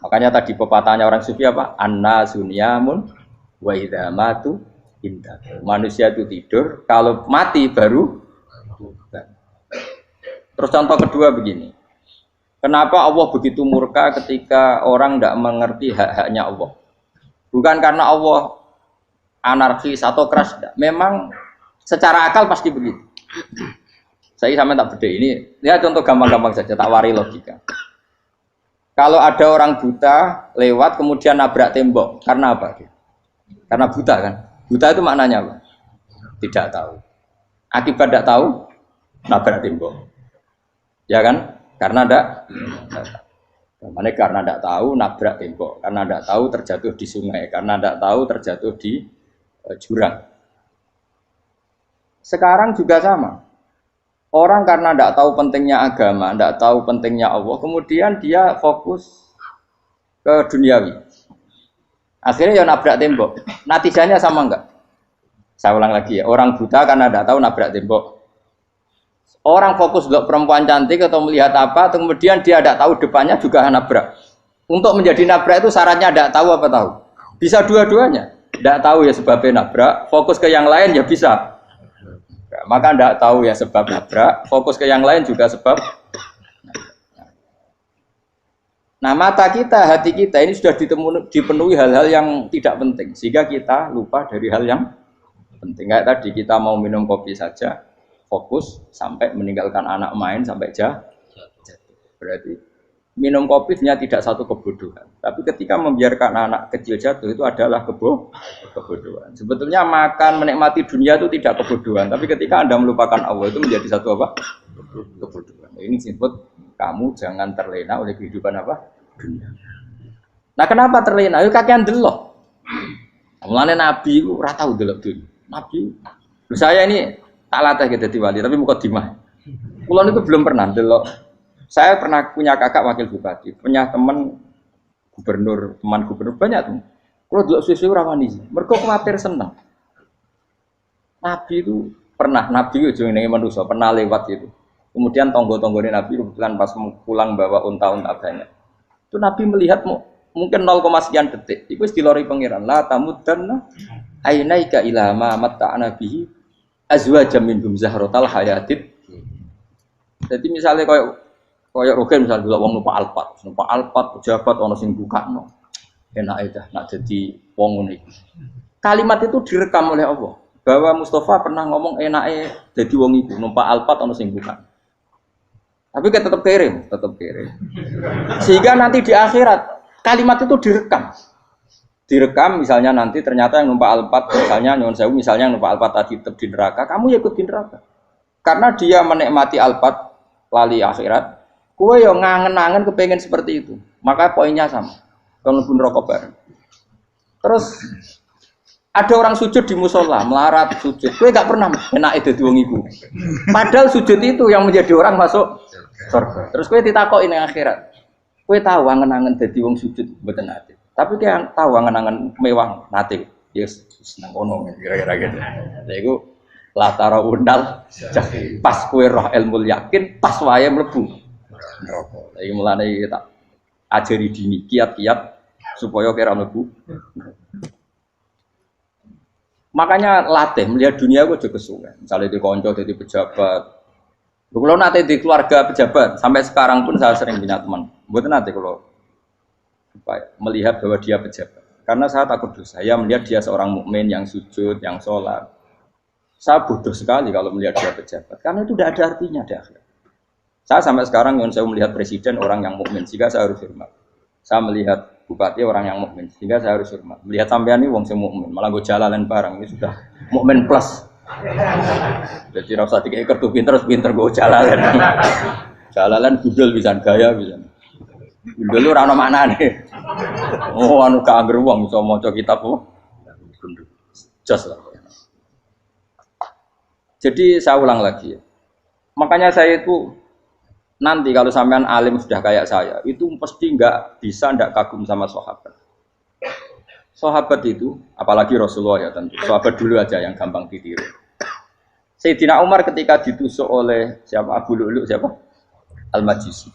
Makanya tadi pepatahnya orang sufi apa? Anna sunyamun wa idza matu indah. Manusia itu tidur, kalau mati baru. Terus contoh kedua begini. Kenapa Allah begitu murka ketika orang tidak mengerti hak-haknya Allah? Bukan karena Allah anarkis atau keras, tidak. Memang secara akal pasti begitu. Saya sama tak beda ini. Lihat contoh gampang-gampang saja, tak wari logika. Kalau ada orang buta lewat kemudian nabrak tembok, karena apa? Karena buta kan? Buta itu maknanya apa? Tidak tahu. Akibat tidak tahu, nabrak tembok. Ya kan? Karena tidak karena tidak tahu, nabrak tembok. Karena tidak tahu, terjatuh di sungai. Karena tidak tahu, terjatuh di jurang. Sekarang juga sama. Orang karena tidak tahu pentingnya agama, tidak tahu pentingnya Allah, kemudian dia fokus ke duniawi. Akhirnya ya nabrak tembok. Natijanya sama enggak? Saya ulang lagi ya. Orang buta karena tidak tahu nabrak tembok. Orang fokus untuk perempuan cantik atau melihat apa, kemudian dia tidak tahu depannya juga nabrak. Untuk menjadi nabrak itu syaratnya tidak tahu apa tahu? Bisa dua-duanya. Tidak tahu ya sebabnya nabrak, fokus ke yang lain ya bisa. Maka tidak tahu ya sebab nabrak, fokus ke yang lain juga sebab. Nah mata kita, hati kita ini sudah dipenuhi hal-hal yang tidak penting. Sehingga kita lupa dari hal yang penting. Kayak tadi kita mau minum kopi saja, fokus sampai meninggalkan anak main sampai jatuh. Berarti minum kopi sebenarnya tidak satu kebodohan. Tapi ketika membiarkan anak kecil jatuh itu adalah kebodohan. Sebetulnya makan, menikmati dunia itu tidak kebodohan. Tapi ketika Anda melupakan Allah itu menjadi satu apa? Kebodohan. Ini disebut kamu jangan terlena oleh kehidupan apa? Dunia. Nah kenapa terlena? Itu kakean delok. Mulane Nabi itu ora tau delok dunia. Nabi, saya ini tak latih gitu di wali, tapi muka dimah. Kulon itu belum pernah delok. Saya pernah punya kakak wakil bupati, punya teman gubernur, teman gubernur banyak tuh. Kalau dulu susu ramani, mereka khawatir senang. Nabi itu pernah, Nabi itu yang manusia pernah lewat itu. Kemudian tonggo-tonggonya Nabi kebetulan pas pulang bawa unta-unta banyak. Itu Nabi melihat mungkin 0, sekian detik. Itu dilori pangeran. La tamuddanna ainaika ila ma matta'na bihi azwajam minhum zahratal hayatid. Jadi misalnya kayak Rogen misalnya dulu wong numpak Alphard pejabat ono sing bukakno. Enak aja nak jadi wong ngene. Kalimat itu direkam oleh Allah bahwa Mustafa pernah ngomong enake jadi wong iku numpak Alphard ono sing bukak. Tapi kan tetap kere. Sehingga nanti di akhirat kalimat itu direkam misalnya nanti ternyata yang numpak Alphard misalnya nyuwun sewu misalnya yang numpak Alphard tadi tetap di neraka, kamu ya ikut di neraka. Karena dia menikmati Alphard lali akhirat, kowe yo ngangen-angen kepengen seperti itu. Maka poinnya sama. Kalau pun rokok bareng. Terus ada orang sujud di musola, melarat sujud. Kowe gak pernah enake dadi wong iku. Padahal sujud itu yang menjadi orang masuk surga. Terus kowe ditakoki ning akhirat. Kowe tahu angen-angen dadi wong sujud mboten nate. Tapi kowe tahu angen-angen mewah nate. Yes, seneng ono kira-kira gitu. Lha iku latara undal pas kowe roh ilmu yakin pas wae mlebu neraka. Iki mulane tak ajari dini kiat-kiat supaya kira mlebu. Makanya latih melihat dunia gue juga kesuwen. Misalnya di konco jadi pejabat. Kalau nanti di keluarga pejabat sampai sekarang pun saya sering punya teman. Buat nanti kalau melihat bahwa dia pejabat. Karena saya takut dosa. Saya melihat dia seorang mukmin yang sujud, yang sholat. Saya bodoh sekali kalau melihat dia pejabat. Karena itu tidak ada artinya di akhirat. Saya sampai sekarang yang saya melihat presiden orang yang mukmin, sehingga saya harus hormat. Saya melihat bupati orang yang mukmin, sehingga saya harus hormat. Melihat sampean ini wong sing mukmin, malah gue jalalan barang ini sudah mukmin plus. Jadi rasa tiga kartu pinter gue jalalan. Jalalan gudul bisa gaya bisa. Gudul lu rano mana nih? Oh anu kangger wong bisa maca kitab oh. Just lah. Jadi saya ulang lagi ya. Makanya saya itu nanti kalau sampean alim sudah kayak saya, itu pasti nggak kagum sama sahabat. Sahabat itu, apalagi Rasulullah ya tentu. Sahabat dulu aja yang gampang ditiru. Sayyidina Umar ketika ditusuk oleh siapa Abu Lu'lu siapa? Al-Majusi.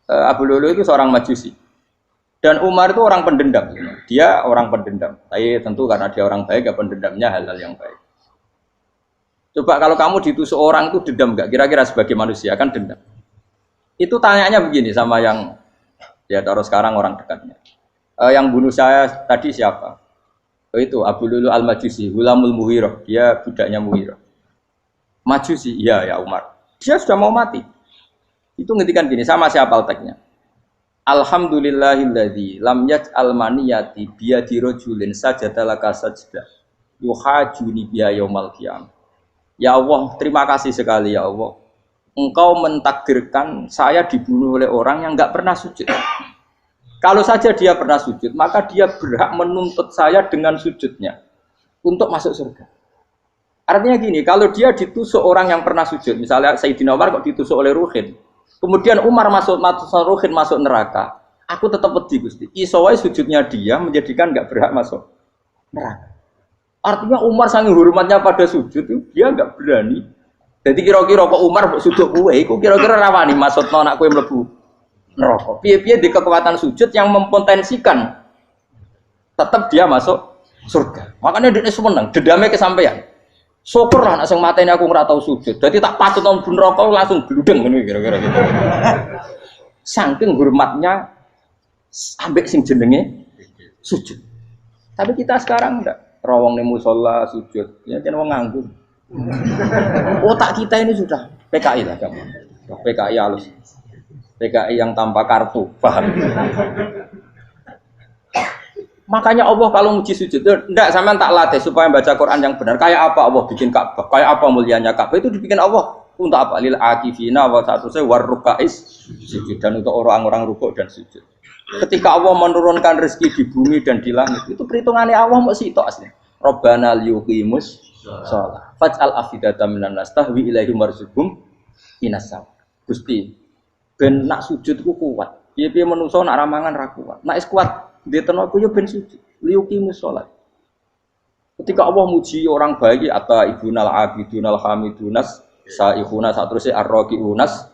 Abu Lu'lu itu seorang Majusi. Dan Umar itu orang pendendam. Dia orang pendendam. Tapi tentu karena dia orang baik, ya pendendamnya hal-hal yang baik. Coba kalau kamu ditusuk orang itu dendam nggak? Kira-kira sebagai manusia kan dendam. Itu tanyanya begini sama yang ya taruh sekarang orang dekatnya. Yang bunuh saya tadi siapa? Itu Abu Lu'lu Al-Majusi, Hulamul Muhirah. Dia budaknya Muhirah. Majusi, iya ya Umar. Dia sudah mau mati. Itu ngetikan gini, sama siapa alteknya? Alhamdulillahilladzi lam yaj'al maniyati biyadi rajulin sajadalaka sajdah yuhajuni biya yaumal qiyamah. Ya Allah, terima kasih sekali ya Allah. Engkau mentakdirkan saya dibunuh oleh orang yang enggak pernah sujud. Kalau saja dia pernah sujud, maka dia berhak menuntut saya dengan sujudnya untuk masuk surga. Artinya gini, kalau dia ditusuk orang yang pernah sujud, misalnya Sayyidina Umar kok ditusuk oleh Ruhin, kemudian Umar masuk Ruhin masuk neraka, aku tetap pedih Gusti. Isowai sujudnya dia menjadikan enggak berhak masuk neraka. Artinya Umar sangat hormatnya pada sujud itu dia enggak berani. Jadi kira-kira kok Umar sujud kowe iku kira-kira rawani maksudno anak kowe mlebu neraka. Piye-piye di kekuatan sujud yang mempotensikan tetap dia masuk surga. Makanya dia seneng, dendamnya kesampaian. Syukur lah nek sing mateni aku ora tau sujud. Dadi tak patut nang neraka langsung gludeng ngene kira-kira gitu. Saking hormatnya ambek sing jenenge sujud. Tapi kita sekarang enggak. Rawong ning musala sujud, ya jeneng wong nganggur. Otak kita ini sudah PKI lah kamu. PKI halus. PKI yang tanpa kartu, paham? Makanya Allah kalau muji sujud, enggak sampean tak latih supaya baca Quran yang benar. Kayak apa Allah bikin Ka'bah? Kayak apa mulianya Ka'bah? Itu dibikin Allah untuk apa? Lil akifina wa sa'tusai warrukais sujud, dan untuk orang-orang rukuk dan sujud. Ketika Allah menurunkan rezeki di bumi dan di langit, itu perhitungannya Allah masih itu asli. Rabbana liyuqimus shalah faj'al afidatan minan nas tahwi ilaihim warzuqhum minas sam. Gusti ben nak sujud ku kuat. Piye-piye menungso nak ramangan ra kuat. Nak is kuat di tenaga yo ben sujud. Liuqimus shalah. Ketika Allah muji orang baik atau ibunal abidunal hamidunas saihuna satrusé arraqiunas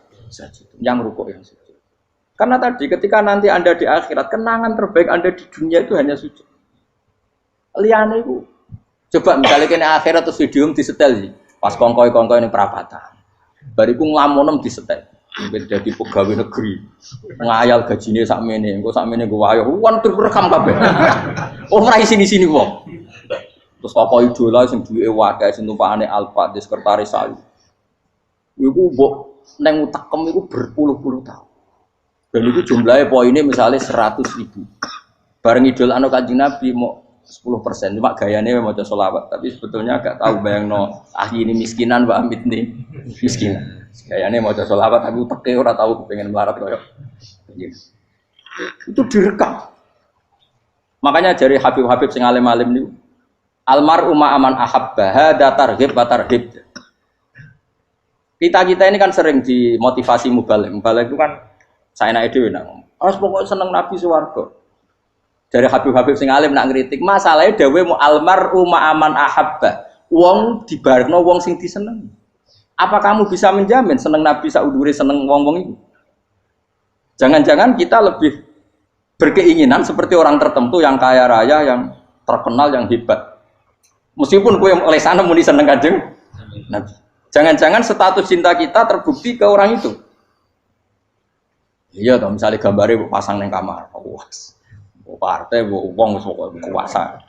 yang rukuk yang sujud. Karena tadi ketika nanti Anda di akhirat kenangan terbaik Anda di dunia itu hanya sujud. Liyane iku coba misalnya kene akhirat terus video disetel sih. Pas kongkoi-kongkoi ning perapatan. Bariku nglamonem disetel. Dadi pegawai negeri. Ngayal gajine sakmene, engko sakmene nggo wayo. Wan direkam kabeh. Oh ora sini-sini wong. Terus apa idola sing duwe wae sing tumpakane Alfa di sekretaris saya. Iku mbok neng utakem iku berpuluh-puluh tahun. Dan itu jumlahnya poinnya misalnya 100.000. Bareng idol anu Kanjeng Nabi mau 10%, cuma gayanya mau coba sholawat, tapi sebetulnya agak tahu bayangno ini miskinan Mbak Amit nih miskinan. Gayanya mau coba sholawat, tapi uteknya orang tahu pengen melarat koyok. Itu direkam. Makanya dari Habib-Habib sing alim-alim nih, almar'u ma'aman ahabba hada targhib wa tarhib. Kita ini kan sering dimotivasi mubaligh. Mubaligh itu kan saya naik dhewe nang. Harus pokoknya seneng Nabi swarga. Dari Habib-Habib sing alim nak ngritik, masalahnya dawe mu almar'u ma'aman ahabba. Wong dibarno wong sing diseneng. Apa kamu bisa menjamin seneng Nabi saudure seneng wong-wong itu? Jangan-jangan kita lebih berkeinginan seperti orang tertentu yang kaya raya, yang terkenal, yang hebat. Meskipun kowe oleh sana muni seneng Kanjeng Nabi. Jangan-jangan status cinta kita terbukti ke orang itu. Iya toh, misalnya gambarnya pasang neng kamar, puas. Partai, uang kuasa.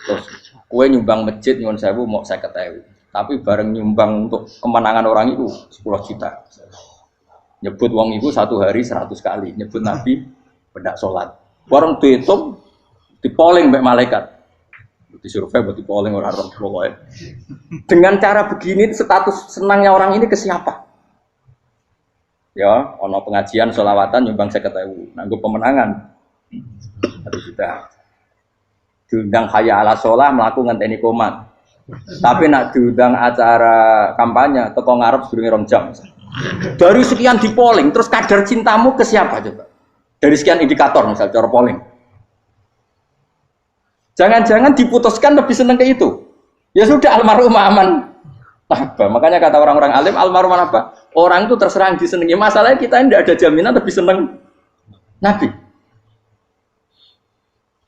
Terus, kue nyumbang masjid nyuwun sewu mau 50.000. Tapi bareng nyumbang untuk kemenangan orang itu 10 juta. Nyebut uang itu satu hari 100 kali. Nyebut Nabi pendak sholat. Bareng dihitung, dipoling mbak malaikat. Disurvei buat dipoling orang pokoknya. Dengan cara begini status senangnya orang ini ke siapa? Ya, ono pengajian sholawatan nyumbang 50.000. Nanggo pemenangan. 1 juta. Diundang hayya ala sholah melakukan ngenteni komat. Tapi nak diundang acara kampanye teko ngarep sedurunge 2 jam. Dari sekian di polling, terus kadar cintamu ke siapa coba? Dari sekian indikator misal cara polling. Jangan-jangan diputuskan lebih seneng ke itu. Ya sudah almarhum aman. Apa? Makanya kata orang-orang alim almarhum apa? Orang itu terserah disenangi. Masalahnya kita ini tidak ada jaminan lebih seneng Nabi.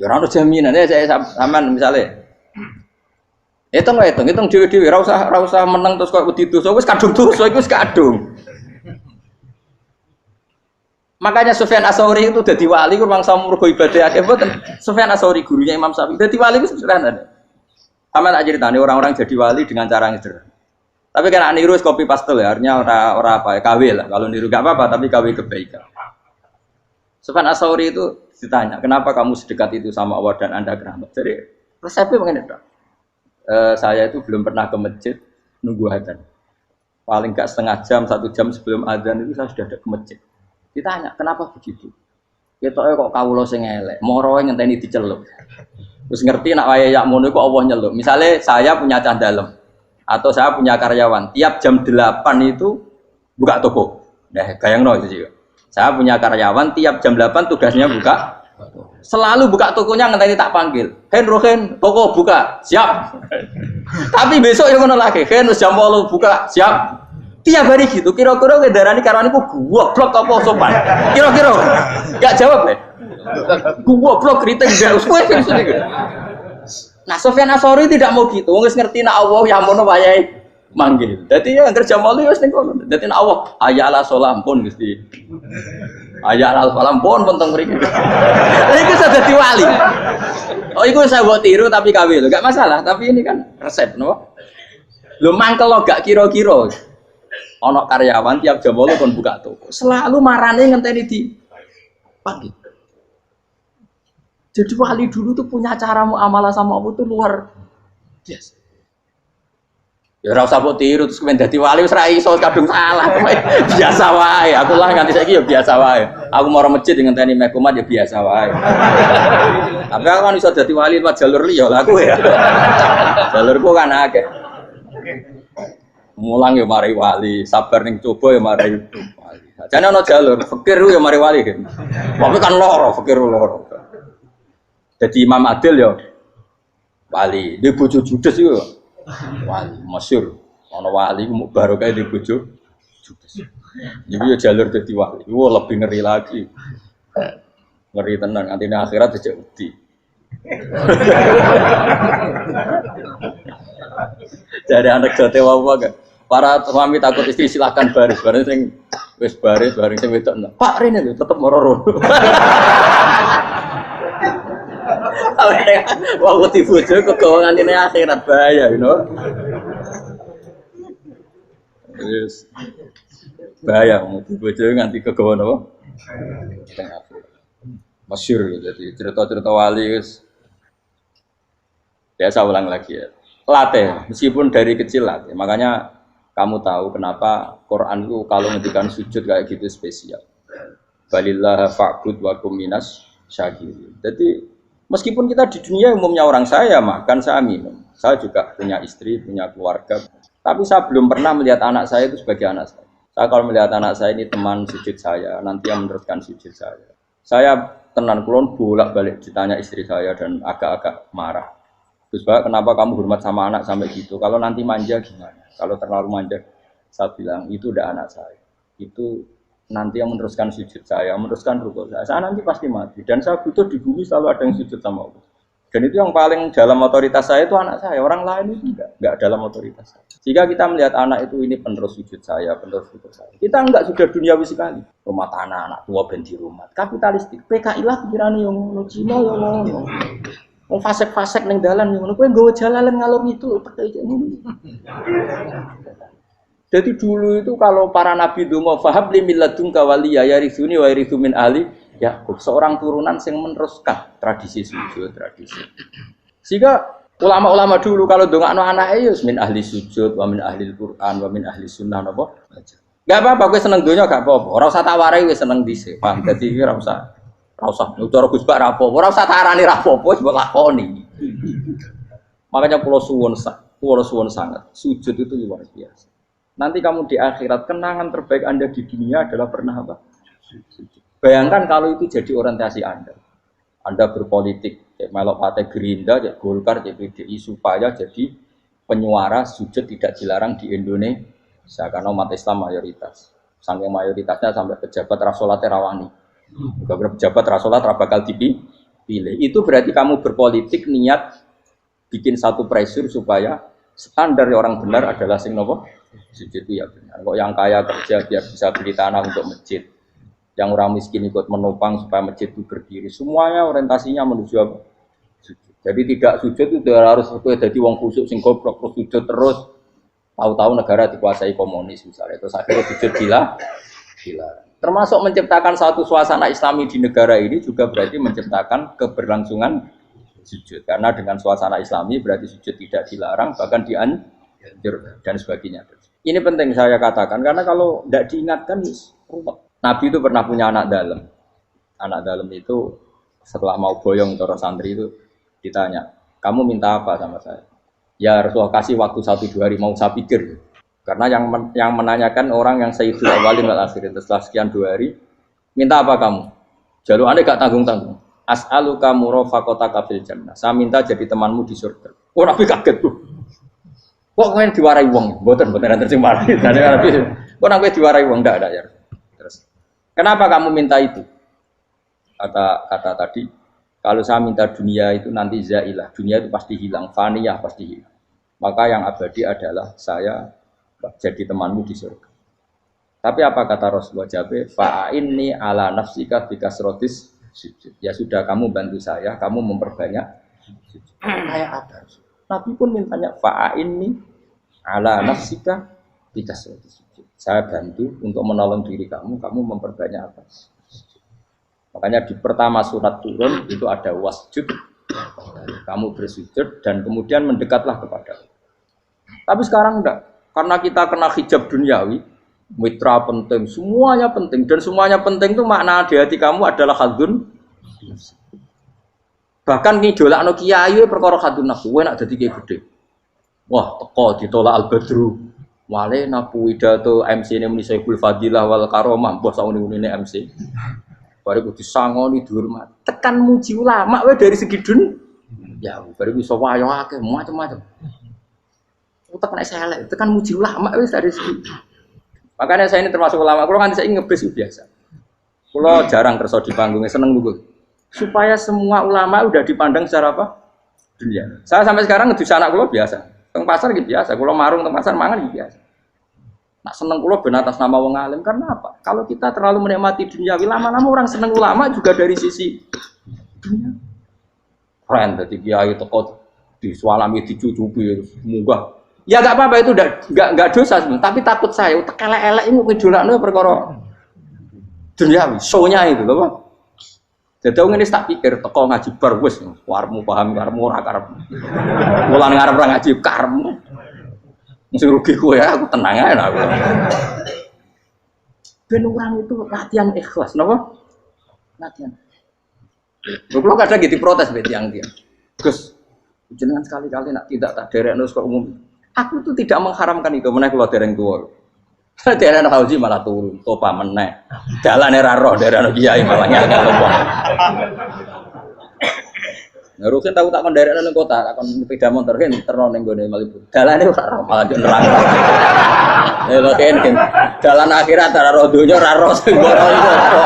Ya orang ada jaminan ya saya aman misalnya. Hitung dewi-dewi, rasa menang terus kok wedi dosa, wis kadung dosa iku wis kadung. Makanya Sufyan Ats-Tsauri itu dadi wali ku mangsa mergo ibadah akeh mboten. Sufyan Ats-Tsauri gurunya Imam Syafi'i dadi wali ku sederhana. Sama tak ceritane orang-orang jadi wali dengan cara yang sederhana. Tapi kan niru copy paste ya, artinya ora apa ya, KW lah. Kalau niru gak apa-apa, tapi KW kebaikan. Sufyan Ats-Tsauri itu ditanya, kenapa kamu sedekat itu sama Allah dan Anda keramat? Jadi resepnya begini dok. Saya itu belum pernah ke masjid nunggu adzan. Paling gak setengah jam, 1 jam sebelum adzan itu saya sudah ada ke masjid. Ditanya, kenapa begitu? Ketoknya kok kawula sing elek, moroe ngenteni diceluk. Terus ngerti nak wayahe yak mono kok Allah nyeluk. Misalnya saya punya cah dalem atau saya punya karyawan, tiap jam 8 itu buka toko. Nah, bayangno itu juga. Saya punya karyawan tiap jam 8 tugasnya buka. Selalu buka tokonya ngenteni tak panggil. Rohen, toko buka, siap. Tapi besok yang ngono lagi, wis jam 8 buka, siap. Tiap hari gitu. Kira-kira kendaraan karyawan iku goblok apa sopan? Kira-kira. Enggak jawab deh. Goblok kritik ndak usah gitu. Nah, Sufyan Ats-Tsauri tidak mau gitu. Wis ngerti nek Allah ya mono wayahe manggil. Dadi ya anggere jam 8 wis ning kono. Dadi nek Allah hayya ala sholah pun Gusti. Hayya ala sholah pun teng mriki. Iku sudah dadi wali. Oh, iku saya buat tiru tapi KW lho. Enggak masalah, tapi ini kan resep, no? Lho mangkel lo gak kira-kira. Ono karyawan tiap jam 8 kon buka toko. Selalu marane ngenteni di pagi. Jadi wali dulu tuh punya cara muamalah sama Allah tuh luar biasa. Ya ora usah mbok tiru terus kemen dadi wali wis ra iso kadung salah. Biasa wae. Aku lah nganti saiki ya biasa wae. Aku mau masjid ngenteni mek umat ya biasa wae. Tapi aku kan iso dadi wali lewat jalur liya lah aku ya. Jalurku kan akeh. Mulang ya mari wali, sabar ning coba ya mari wali. Jane ana jalur fakir ya mari wali. Tapi kan loro fakir loro. Jadi Imam Adil ya wali, dia bojo judes iku wali masyhur. Ana wali mu barokah di bojo judes. Jadi ya jalur dadi wali. Wah lebih ngeri lagi. Ngeri tenan antine akhirat aja wedi. Jadi anak jote wae kan. Para suami takut istri silakan baris, bareng sing wis baris, bareng sing wedok. Pak Rene lho tetep moro-moro. Wah, wedi bojo kegawa ngantine akhirat bahaya, you know. Yes. Bahaya wedi bojo nganti kegawa napa? Masyhur jadi cerita-cerita wali wis. Ya saya ulang lagi ya. Latih, meskipun dari kecil latih. Makanya kamu tahu kenapa Quran itu kalau ngendikan sujud kayak gitu spesial. Balillah fa'bud wa kum minas syakirin. Jadi meskipun kita di dunia umumnya orang saya makan, saya minum. Saya juga punya istri, punya keluarga. Tapi saya belum pernah melihat anak saya itu sebagai anak saya. Saya kalau melihat anak saya ini teman sujud saya, nanti yang meneruskan sujud saya. Saya tenan kulon bolak-balik ditanya istri saya dan agak-agak marah. Terus Pak, kenapa kamu hormat sama anak sampai gitu? Kalau nanti manja gimana? Kalau terlalu manja, saya bilang itu udah anak saya. Itu nanti yang meneruskan sujud saya, meneruskan rukuk saya. Saya nanti pasti mati. Dan saya butuh di bumi selalu ada yang sujud sama Allah. Dan itu yang paling dalam otoritas saya itu anak saya. Orang lain itu enggak dalam otoritas saya. Jika kita melihat anak itu ini penerus sujud saya, penerus rukuk saya. Kita enggak sudah duniawi sekali. Rumah tanah, anak tua ben di rumah. Kapitalistik. PKI lah pikirannya yang ngono, Cina yang ngono. Wong fasek-fasek ning dalan ngono kowe nggawa jalalan ngalor ngidul percaya ngono. Jadi dulu itu kalau para nabi donga fahab li milladunka waliya yarithuni wa yarithu min ahli Yakub, seorang turunan yang meneruskan tradisi sujud, tradisi. Sehingga ulama-ulama dulu kalau dongakno anake ya min ahli sujud, wa min ahli Al-Qur'an, wa min ahli sunnah napa. Enggak apa-apa kowe seneng donya gak apa-apa. Ora usah tak warai wis seneng dhisik. Paham dadi iki ora usah. Ora usah cara Gus Bak ra apa-apa, ora usah tarani ra apa-apa wis mbok lakoni. Makanya kula suwun sangat, sujud itu luar biasa. Nanti kamu di akhirat kenangan terbaik Anda di dunia adalah pernah apa? Sujud. Bayangkan kalau itu jadi orientasi Anda. Anda berpolitik, cek melok partai Gerindra, cek Golkar, cek PDI supaya jadi penyuara sujud tidak dilarang di Indonesia karena umat Islam mayoritas. Saking mayoritasnya sampai pejabat rasolatnya rawani. Juga pejabat rasolat bakal dipilih. Itu berarti kamu berpolitik niat bikin satu pressure supaya standar orang benar adalah sing nopo sujud itu ya benar. Kok yang kaya kerja biar bisa beli tanah untuk masjid. Yang orang miskin ikut menopang supaya masjid itu berdiri. Semuanya orientasinya menuju apa? Sujud. Jadi tidak sujud itu harus jadi wong khusyuk sing goblok terus sujud terus. Tahu-tahu negara dikuasai komunis misalnya. Terus akhirnya sujud gila. Termasuk menciptakan satu suasana Islami di negara ini juga berarti menciptakan keberlangsungan sujud. Karena dengan suasana Islami berarti sujud tidak dilarang bahkan dianjur dan sebagainya. Ini penting saya katakan karena kalau tidak diingatkan ruwet. Nabi itu pernah punya anak dalam. Anak dalam itu setelah mau boyong cara santri itu ditanya, kamu minta apa sama saya? Ya Rasulullah kasih waktu 1-2 hari mau saya pikir. Karena yang menanyakan orang yang sayyidul awalin wal akhirin. Setelah sekian 2 hari, minta apa kamu? Jalur Anda gak tanggung-tanggung. As'aluka murafaqataka fil jannah. Saya minta jadi temanmu di surga. Oh Nabi kaget tuh. Kok kalian diwarai wong? Mboten nanti sing mari. Nabi, kok Nabi diwarai wong ndak ada ya. Terus kenapa kamu minta itu? Kata tadi, kalau saya minta dunia itu nanti zailah, dunia itu pasti hilang, faniyah pasti hilang. Maka yang abadi adalah saya jadi temanmu di surga. Tapi apa kata Rasulullah Jabe? Fa'inni ala nafsika bikasrotis sujud. Ya sudah kamu bantu saya, kamu memperbanyak sujud. Kayak apa? Nabi pun mintanya fa'inni ala nafsika bikasrotis sujud. Saya bantu untuk menolong diri kamu memperbanyak apa? Makanya di pertama surat turun itu ada wasjud, kamu bersujud dan kemudian mendekatlah kepada Allah. Tapi sekarang enggak, karena kita kena hijab duniawi, mitra penting, semuanya penting dan semuanya penting itu makna di hati kamu adalah hadun. Bahkan ngidolakno kiai perkara hadun nafsu, kowe nak dadi kiai gede. Wah, teko ditolak al-badru. Wale napu pidato MC ini muni Saiful Fadilah wal Karomah, mbah sauni-unine MC. Baru kudu disangoni dihormat. Tekan muji ulama wae dari segi ya, baru bisa wayo akeh macam-macam. Utek nek elek, tekan muji ulama wis dari segi. Makanya saya ini termasuk ulama, kalau nganti saya ngebis biasa. Kalau jarang kerja di panggungnya, seneng nunggu. Supaya semua ulama udah dipandang secara apa? Dunia. Saya sampai sekarang ngedus anak kulo biasa. Teng pasar gitu biasa, kalau marung teng pasar mangan gitu biasa. Nak seneng kulo ben atas nama wong alim karena apa? Kalau kita terlalu menikmati dunia, lama-lama orang seneng ulama juga dari sisi dunia. Keren tadi kiai teko disualami dicucupi munggah. Ya enggak apa-apa itu enggak dosa sebenarnya, tapi takut saya utek elek-elek ini ngidolakno perkara duniawi, show-nya itu lho, Pak. Jadi wong ini tak pikir teko ngaji bar wis warmu paham karmu ora karep. Mulan ngarep ora ngaji karmu. Mesti rugi kowe ya, aku tenang ae aku. Ben orang itu latihan ikhlas, napa? Latihan. Lho kadang gitu protes mbek tiyang-tiyang. Gus, jenengan sekali-kali nak tidak tak derekno kok umum. Aku tuh tidak mengharamkan itu, meneh kula dereng tuwa. Daerah haji malah turun, topa meneh. Dalane ra roh daerah kiai malah nyangka lopo. Ngurusin tahu tak kon daerah nang kota, tak kon sepeda motor kan terno ning gone Malibu. Dalane ora roh malah yo nerangno. Lha kan dalan akhirat ora roh donya ora roh sing ora iku apa.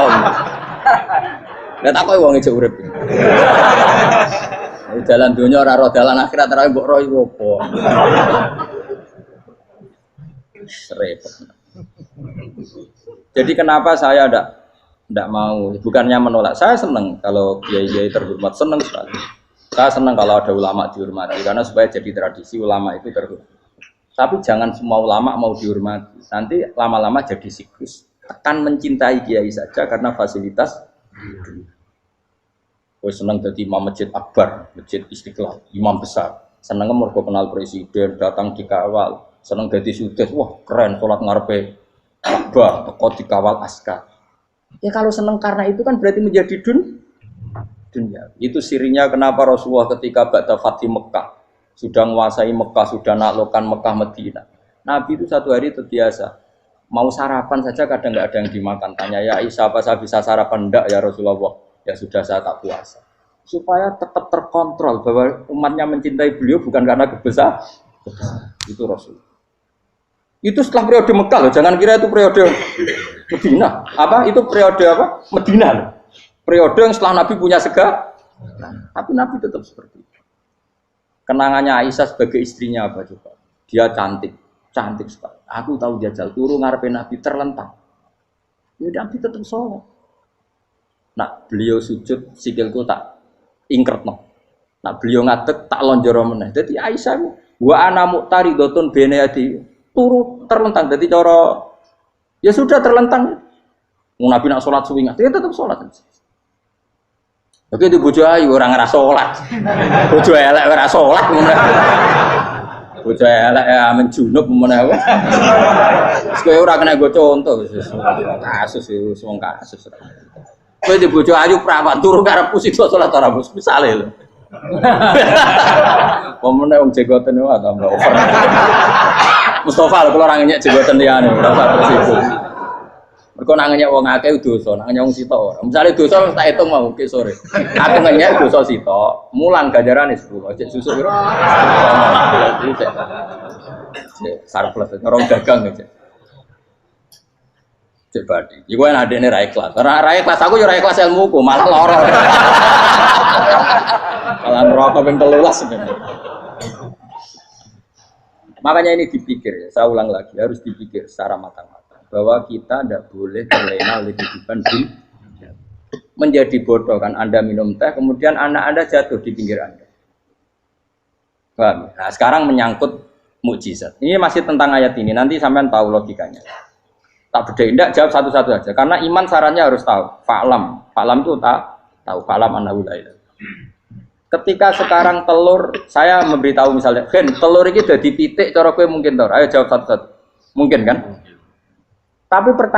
Lah tak kowe wong ijo urip. Dalan donya ora roh dalan akhirat ora mbok roh iku apa. Repot. Jadi kenapa saya tidak mau, bukannya menolak, saya senang kalau kiai-kiai terhormat, senang sekali. Saya senang kalau ada ulama dihormati, karena supaya jadi tradisi ulama itu terhormat. Tapi jangan semua ulama mau dihormati, nanti lama-lama jadi siklus. Tekan mencintai kiai saja karena fasilitas. Saya senang jadi imam masjid akbar, masjid Istiqlal, imam besar. Senang mergo kenal presiden, datang dikawal. Senang jadi sudes, wah keren, sholat ngarepe Ka'bah, teko dikawal askar. Ya kalau senang karena itu kan berarti menjadi dunia. Itu sirinya kenapa Rasulullah ketika ba'da Fathi Mekah sudah menguasai Mekah, sudah naklukkan Mekah Madinah. Nabi itu satu hari terbiasa mau sarapan saja kadang nggak ada yang dimakan. Tanya ya Aisyah apa saya bisa sarapan? Enggak ya Rasulullah. Ya sudah saya tak puasa. Supaya tetap terkontrol bahwa umatnya mencintai beliau bukan karena kebesaran. Itu Rasul. Itu setelah periode Mekah loh, jangan kira itu periode Medina. Apa? Itu periode apa? Medina loh. Periode yang setelah Nabi punya segala. Tapi Nabi tetap seperti itu. Kenangannya Aisyah sebagai istrinya apa coba? Dia cantik sekali. Aku tahu dia jatuh turun ngarepin Nabi terlentang. Ya Nabi tetap sholat. Nah, beliau sujud sikilku tak ingkretno. Nah, beliau ngadeg tak lonjoro meneh. Jadi Aisyah wa ana muqtaridotun bene adi turu terlentang. Jadi cara ya sudah terlentang. Nabi nak sholat suwingat, dia tetap sholat. Oke itu bojo ayu orang ngerasa sholat. Bojo elek ora sholat. Bojo elek ya amen junub menawa. Wis kowe ora kena go contoh kasus itu wong kasus. Kowe di bojo ayu prawan turu karep pusito sholat ora bos misale lho. Pemene wong jegoten wae tambah over. Mustafa lho kalau orang nyek jegoten liyane ora usah tersipu. Mergo nang nyek wong akeh dosa, nang nyek wong sitok ora. Misale dosa tak hitung mau ke sore. Aku nyek dosa sitok, mulang ganjarane 10. Cek susuk piro? Cek surplus orang dagang cek. Cek badi. Iku enak adene ra ikhlas. Ra ikhlas aku yo ra ikhlas ilmuku, malah lara. Malah neraka ping 13 sebenarnya. Makanya ini dipikir, saya ulang lagi, harus dipikir secara matang-matang bahwa kita tidak boleh terlena oleh kehidupan dunia. Menjadi bodoh kan Anda minum teh, kemudian anak Anda jatuh di pinggir Anda. Paham? Nah, sekarang menyangkut mukjizat. Ini masih tentang ayat ini, nanti sampean tahu logikanya. Tak bedain, tidak jawab satu-satu aja. Karena iman sarannya harus tahu. Fa'lam itu tak tahu. Fa'lam annahu la ilaha. Ketika sekarang telur, saya memberitahu misalnya, Gen, telur ini udah dipitik, cara kowe mungkin tor. Ayo jawab satu-satu. Mungkin kan? Tapi pertanyaan